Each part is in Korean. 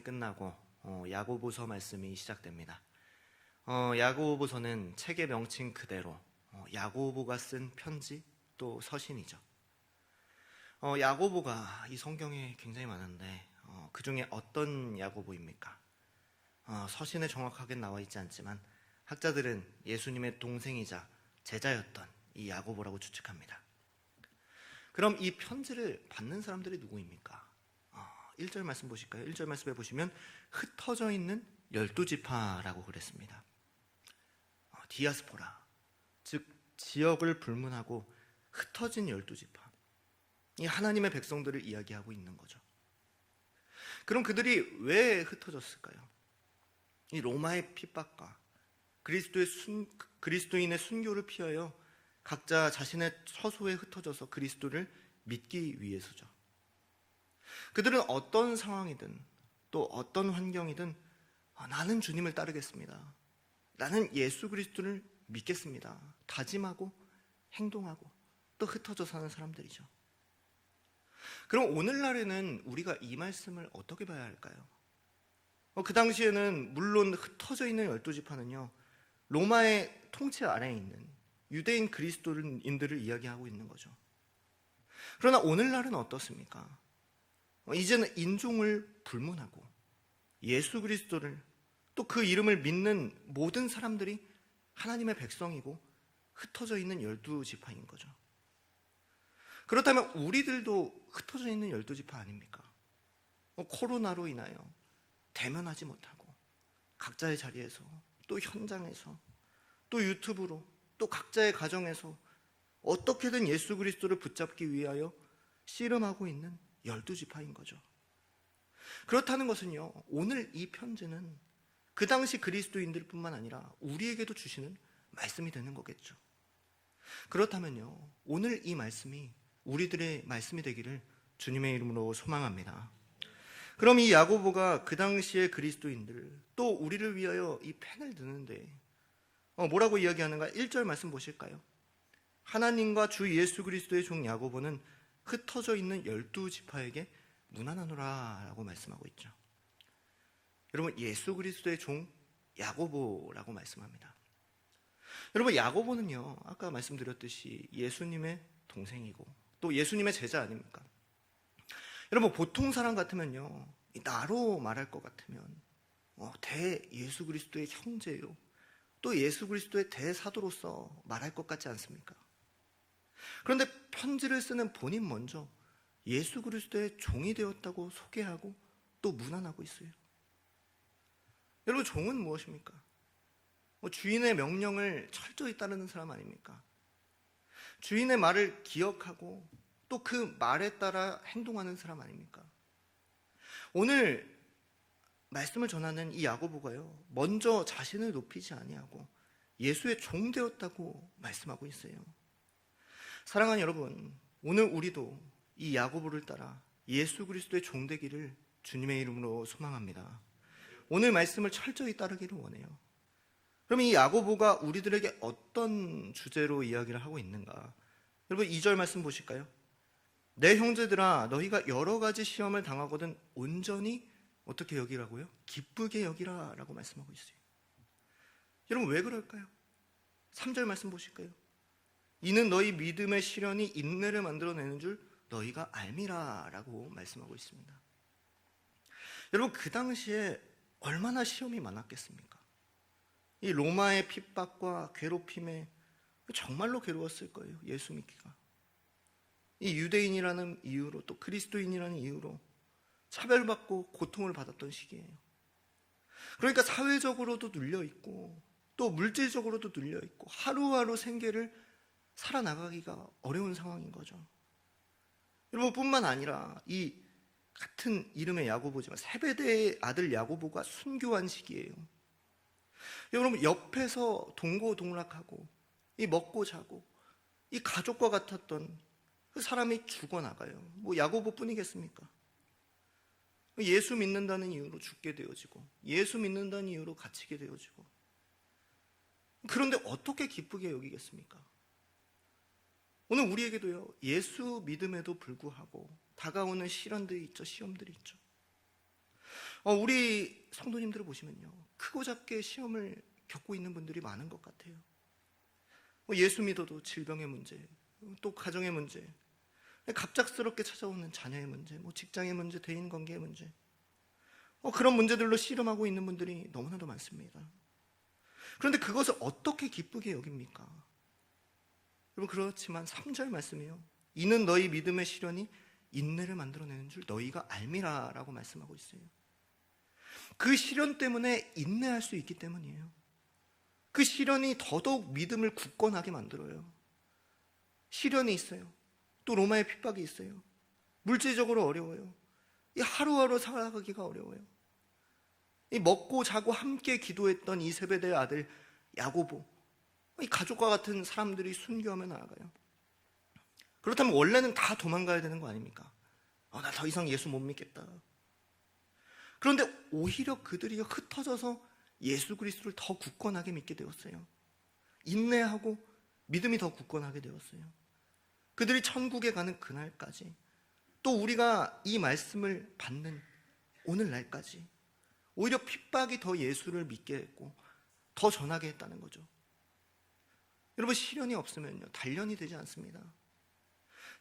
끝나고 야고보서 말씀이 시작됩니다. 야고보서는 책의 명칭 그대로 야고보가 쓴 편지 또 서신이죠. 야고보가 이 성경에 굉장히 많은데 그 중에 어떤 야고보입니까? 서신에 정확하게 나와 있지 않지만 학자들은 예수님의 동생이자 제자였던 이 야고보라고 추측합니다. 그럼 이 편지를 받는 사람들이 누구입니까? 1절 말씀 보실까요? 1절 말씀에 보시면 흩어져 있는 12지파라고 그랬습니다. 디아스포라, 즉 지역을 불문하고 흩어진 12지파, 이 하나님의 백성들을 이야기하고 있는 거죠. 그럼 그들이 왜 흩어졌을까요? 이 로마의 핍박과 그리스도인의 순교를 피하여 각자 자신의 처소에 흩어져서 그리스도를 믿기 위해서죠. 그들은 어떤 상황이든 또 어떤 환경이든 나는 주님을 따르겠습니다, 나는 예수 그리스도를 믿겠습니다 다짐하고 행동하고 또 흩어져 사는 사람들이죠. 그럼 오늘날에는 우리가 이 말씀을 어떻게 봐야 할까요? 그 당시에는 물론 흩어져 있는 12지파는요 로마의 통치 아래에 있는 유대인 그리스도인들을 이야기하고 있는 거죠. 그러나 오늘날은 어떻습니까? 이제는 인종을 불문하고 예수 그리스도를 또 그 이름을 믿는 모든 사람들이 하나님의 백성이고 흩어져 있는 12지파인 거죠. 그렇다면 우리들도 흩어져 있는 12지파 아닙니까? 코로나로 인하여 대면하지 못하고 각자의 자리에서 또 현장에서 또 유튜브로 또 각자의 가정에서 어떻게든 예수 그리스도를 붙잡기 위하여 씨름하고 있는 12지파인 거죠. 그렇다는 것은요, 오늘 이 편지는 그 당시 그리스도인들 뿐만 아니라 우리에게도 주시는 말씀이 되는 거겠죠. 그렇다면요, 오늘 이 말씀이 우리들의 말씀이 되기를 주님의 이름으로 소망합니다. 그럼 이 야고보가 그 당시의 그리스도인들 또 우리를 위하여 이 펜을 드는데 뭐라고 이야기하는가? 1절 말씀 보실까요? 하나님과 주 예수 그리스도의 종 야고보는 흩어져 있는 12지파에게 문안하노라 라고 말씀하고 있죠. 여러분, 예수 그리스도의 종 야고보라고 말씀합니다. 여러분, 야고보는요 아까 말씀드렸듯이 예수님의 동생이고 또 예수님의 제자 아닙니까? 여러분, 보통 사람 같으면요, 나로 말할 것 같으면 대 예수 그리스도의 형제요 또 예수 그리스도의 대사도로서 말할 것 같지 않습니까? 그런데 편지를 쓰는 본인 먼저 예수 그리스도의 종이 되었다고 소개하고 또 문안하고 있어요. 여러분, 종은 무엇입니까? 주인의 명령을 철저히 따르는 사람 아닙니까? 주인의 말을 기억하고 또 그 말에 따라 행동하는 사람 아닙니까? 오늘 말씀을 전하는 이 야고보가요 먼저 자신을 높이지 아니하고 예수의 종 되었다고 말씀하고 있어요. 사랑하는 여러분, 오늘 우리도 이 야고보를 따라 예수 그리스도의 종 되기를 주님의 이름으로 소망합니다. 오늘 말씀을 철저히 따르기를 원해요. 그럼 이 야고보가 우리들에게 어떤 주제로 이야기를 하고 있는가? 여러분, 2절 말씀 보실까요? 내 형제들아, 너희가 여러 가지 시험을 당하거든 온전히 어떻게 여기라고요? 기쁘게 여기라 라고 말씀하고 있어요. 여러분, 왜 그럴까요? 3절 말씀 보실까요? 이는 너희 믿음의 시련이 인내를 만들어내는 줄 너희가 알미라 라고 말씀하고 있습니다. 여러분, 그 당시에 얼마나 시험이 많았겠습니까? 이 로마의 핍박과 괴롭힘에 정말로 괴로웠을 거예요. 예수 믿기가. 이 유대인이라는 이유로 또 그리스도인이라는 이유로 차별받고 고통을 받았던 시기예요. 그러니까 사회적으로도 눌려있고 또 물질적으로도 눌려있고 하루하루 생계를 살아나가기가 어려운 상황인 거죠. 여러분, 뿐만 아니라 이 같은 이름의 야고보지만 세베대의 아들 야고보가 순교한 시기예요. 여러분, 옆에서 동고동락하고 이 먹고 자고 이 가족과 같았던 그 사람이 죽어나가요. 뭐 야고보뿐이겠습니까? 예수 믿는다는 이유로 죽게 되어지고 예수 믿는다는 이유로 갇히게 되어지고, 그런데 어떻게 기쁘게 여기겠습니까? 오늘 우리에게도요 예수 믿음에도 불구하고 다가오는 시련들이 있죠. 시험들이 있죠. 우리 성도님들을 보시면요, 크고 작게 시험을 겪고 있는 분들이 많은 것 같아요. 예수 믿어도 질병의 문제, 또 가정의 문제, 갑작스럽게 찾아오는 자녀의 문제, 직장의 문제, 대인관계의 문제, 그런 문제들로 씨름하고 있는 분들이 너무나도 많습니다. 그런데 그것을 어떻게 기쁘게 여깁니까? 여러분, 그렇지만 3절 말씀이요, 이는 너희 믿음의 시련이 인내를 만들어내는 줄 너희가 알미라 라고 말씀하고 있어요. 그 시련 때문에 인내할 수 있기 때문이에요. 그 시련이 더더욱 믿음을 굳건하게 만들어요. 시련이 있어요. 또 로마의 핍박이 있어요. 물질적으로 어려워요. 이 하루하루 살아가기가 어려워요. 이 먹고 자고 함께 기도했던 이 세베대의 아들 야고보, 이 가족과 같은 사람들이 순교하며 나아가요. 그렇다면 원래는 다 도망가야 되는 거 아닙니까? 나 더 이상 예수 못 믿겠다. 그런데 오히려 그들이 흩어져서 예수 그리스도를 더 굳건하게 믿게 되었어요. 인내하고 믿음이 더 굳건하게 되었어요. 그들이 천국에 가는 그날까지, 또 우리가 이 말씀을 받는 오늘날까지 오히려 핍박이 더 예수를 믿게 했고 더 전하게 했다는 거죠. 여러분, 시련이 없으면요, 단련이 되지 않습니다.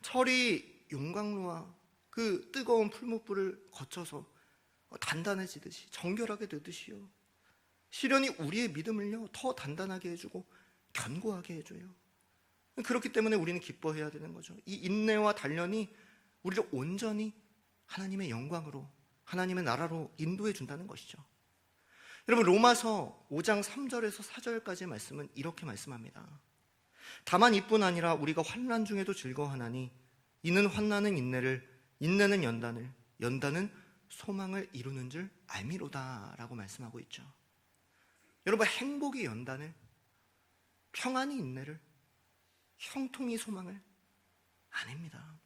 철이 용광로와 그 뜨거운 풀무불을 거쳐서 단단해지듯이, 정결하게 되듯이요, 시련이 우리의 믿음을요 더 단단하게 해주고 견고하게 해줘요. 그렇기 때문에 우리는 기뻐해야 되는 거죠. 이 인내와 단련이 우리를 온전히 하나님의 영광으로, 하나님의 나라로 인도해 준다는 것이죠. 여러분, 로마서 5장 3절에서 4절까지의 말씀은 이렇게 말씀합니다. 다만 이뿐 아니라 우리가 환난 중에도 즐거워하나니 이는 환난은 인내를, 인내는 연단을, 연단은 소망을 이루는 줄 알미로다 라고 말씀하고 있죠. 여러분, 행복이 연단을, 평안이 인내를, 형통이 소망을? 아닙니다.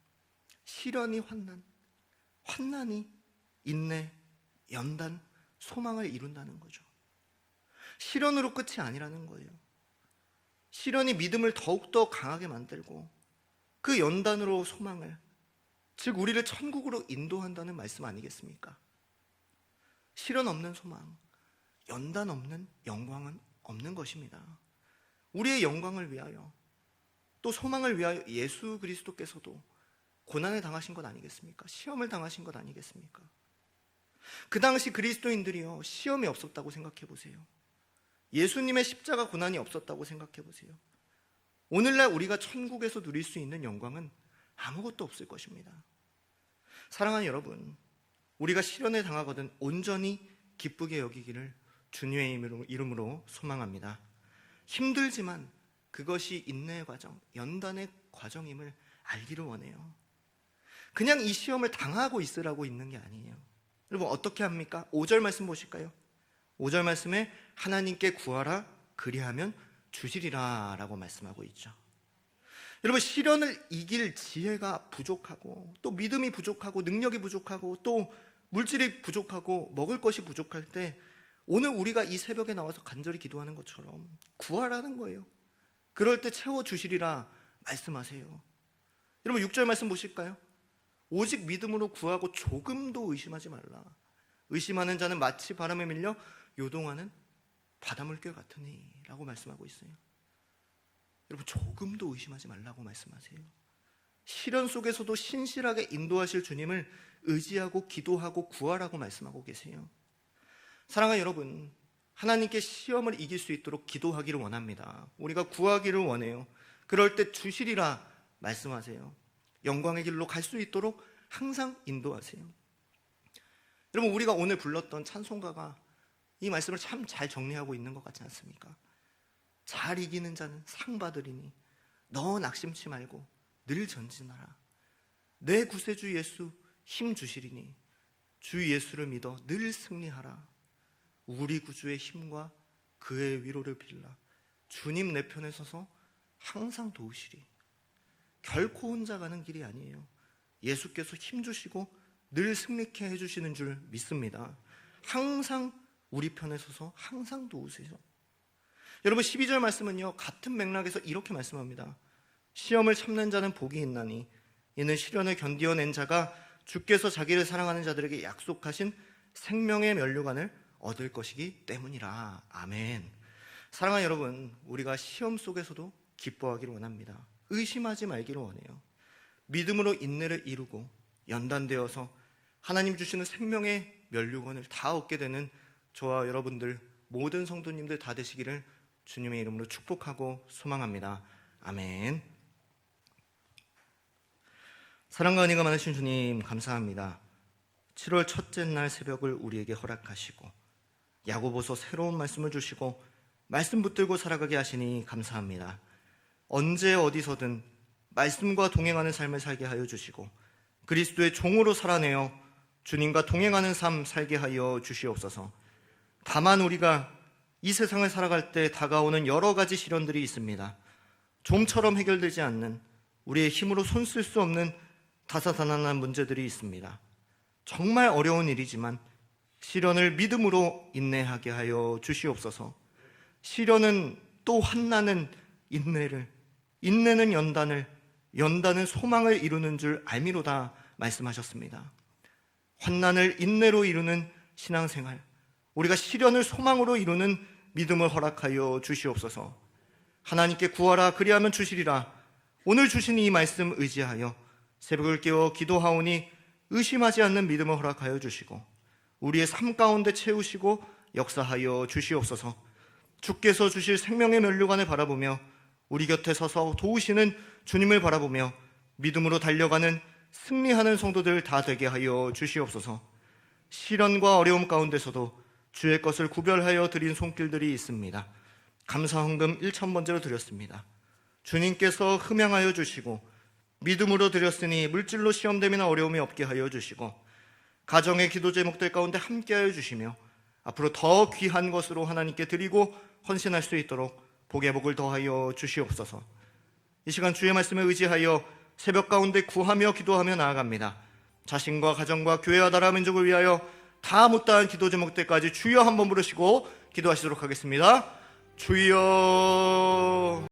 시련이 환난, 환난이 인내, 연단, 소망을 이룬다는 거죠. 시련으로 끝이 아니라는 거예요. 시련이 믿음을 더욱더 강하게 만들고 그 연단으로 소망을, 즉 우리를 천국으로 인도한다는 말씀 아니겠습니까? 시련 없는 소망, 연단 없는 영광은 없는 것입니다. 우리의 영광을 위하여, 또 소망을 위하여 예수 그리스도께서도 고난을 당하신 것 아니겠습니까? 시험을 당하신 것 아니겠습니까? 그 당시 그리스도인들이요, 시험이 없었다고 생각해 보세요. 예수님의 십자가 고난이 없었다고 생각해 보세요. 오늘날 우리가 천국에서 누릴 수 있는 영광은 아무것도 없을 것입니다. 사랑하는 여러분, 우리가 시련에 당하거든 온전히 기쁘게 여기기를 주님의 이름으로 소망합니다. 힘들지만 그것이 인내의 과정, 연단의 과정임을 알기를 원해요. 그냥 이 시험을 당하고 있으라고 있는 게 아니에요. 여러분, 어떻게 합니까? 5절 말씀 보실까요? 5절 말씀에 하나님께 구하라, 그리하면 주시리라 라고 말씀하고 있죠. 여러분, 시련을 이길 지혜가 부족하고, 또 믿음이 부족하고, 능력이 부족하고, 또 물질이 부족하고, 먹을 것이 부족할 때 오늘 우리가 이 새벽에 나와서 간절히 기도하는 것처럼 구하라는 거예요. 그럴 때 채워주시리라 말씀하세요. 여러분, 6절 말씀 보실까요? 오직 믿음으로 구하고 조금도 의심하지 말라. 의심하는 자는 마치 바람에 밀려 요동하는 바닷물결 같으니 라고 말씀하고 있어요. 여러분, 조금도 의심하지 말라고 말씀하세요. 시련 속에서도 신실하게 인도하실 주님을 의지하고 기도하고 구하라고 말씀하고 계세요. 사랑하는 여러분, 하나님께 시험을 이길 수 있도록 기도하기를 원합니다. 우리가 구하기를 원해요. 그럴 때 주시리라 말씀하세요. 영광의 길로 갈 수 있도록 항상 인도하세요. 여러분, 우리가 오늘 불렀던 찬송가가 이 말씀을 참 잘 정리하고 있는 것 같지 않습니까? 잘 이기는 자는 상 받으리니 너 낙심치 말고 늘 전진하라. 내 구세주 예수 힘 주시리니 주 예수를 믿어 늘 승리하라. 우리 구주의 힘과 그의 위로를 빌라. 주님 내 편에 서서 항상 도우시리. 결코 혼자 가는 길이 아니에요. 예수께서 힘 주시고 늘 승리케 해주시는 줄 믿습니다. 항상 우리 편에 서서 항상 도우세요. 여러분, 12절 말씀은요, 같은 맥락에서 이렇게 말씀합니다. 시험을 참는 자는 복이 있나니 이는 시련을 견디어낸 자가 주께서 자기를 사랑하는 자들에게 약속하신 생명의 면류관을 얻을 것이기 때문이라. 아멘. 사랑하는 여러분, 우리가 시험 속에서도 기뻐하기를 원합니다. 의심하지 말기를 원해요. 믿음으로 인내를 이루고 연단되어서 하나님 주시는 생명의 면류관을 다 얻게 되는 저와 여러분들 모든 성도님들 다 되시기를 주님의 이름으로 축복하고 소망합니다. 아멘. 사랑과 은혜가 많으신 주님 감사합니다. 7월 첫째 날 새벽을 우리에게 허락하시고 야고보서 새로운 말씀을 주시고 말씀 붙들고 살아가게 하시니 감사합니다. 언제 어디서든 말씀과 동행하는 삶을 살게 하여 주시고 그리스도의 종으로 살아내어 주님과 동행하는 삶 살게 하여 주시옵소서. 다만 우리가 이 세상을 살아갈 때 다가오는 여러 가지 시련들이 있습니다. 좀처럼 해결되지 않는, 우리의 힘으로 손쓸 수 없는 다사다난한 문제들이 있습니다. 정말 어려운 일이지만 시련을 믿음으로 인내하게 하여 주시옵소서. 시련은 또 환난은 인내를, 인내는 연단을, 연단은 소망을 이루는 줄 알미로다 말씀하셨습니다. 환난을 인내로 이루는 신앙생활, 우리가 시련을 소망으로 이루는 믿음을 허락하여 주시옵소서. 하나님께 구하라 그리하면 주시리라. 오늘 주신 이 말씀 의지하여 새벽을 깨워 기도하오니 의심하지 않는 믿음을 허락하여 주시고 우리의 삶 가운데 채우시고 역사하여 주시옵소서. 주께서 주실 생명의 면류관을 바라보며 우리 곁에 서서 도우시는 주님을 바라보며 믿음으로 달려가는 승리하는 성도들 다 되게 하여 주시옵소서. 시련과 어려움 가운데서도 주의 것을 구별하여 드린 손길들이 있습니다. 감사 헌금 1,000번째로 드렸습니다. 주님께서 흠양하여 주시고 믿음으로 드렸으니 물질로 시험됨이나 어려움이 없게 하여 주시고 가정의 기도 제목들 가운데 함께하여 주시며 앞으로 더 귀한 것으로 하나님께 드리고 헌신할 수 있도록 복의 복을 더하여 주시옵소서. 이 시간 주의 말씀에 의지하여 새벽 가운데 구하며 기도하며 나아갑니다. 자신과 가정과 교회와 나라 민족을 위하여 다 못다한 기도 제목들까지 주여 한번 부르시고 기도하시도록 하겠습니다. 주여.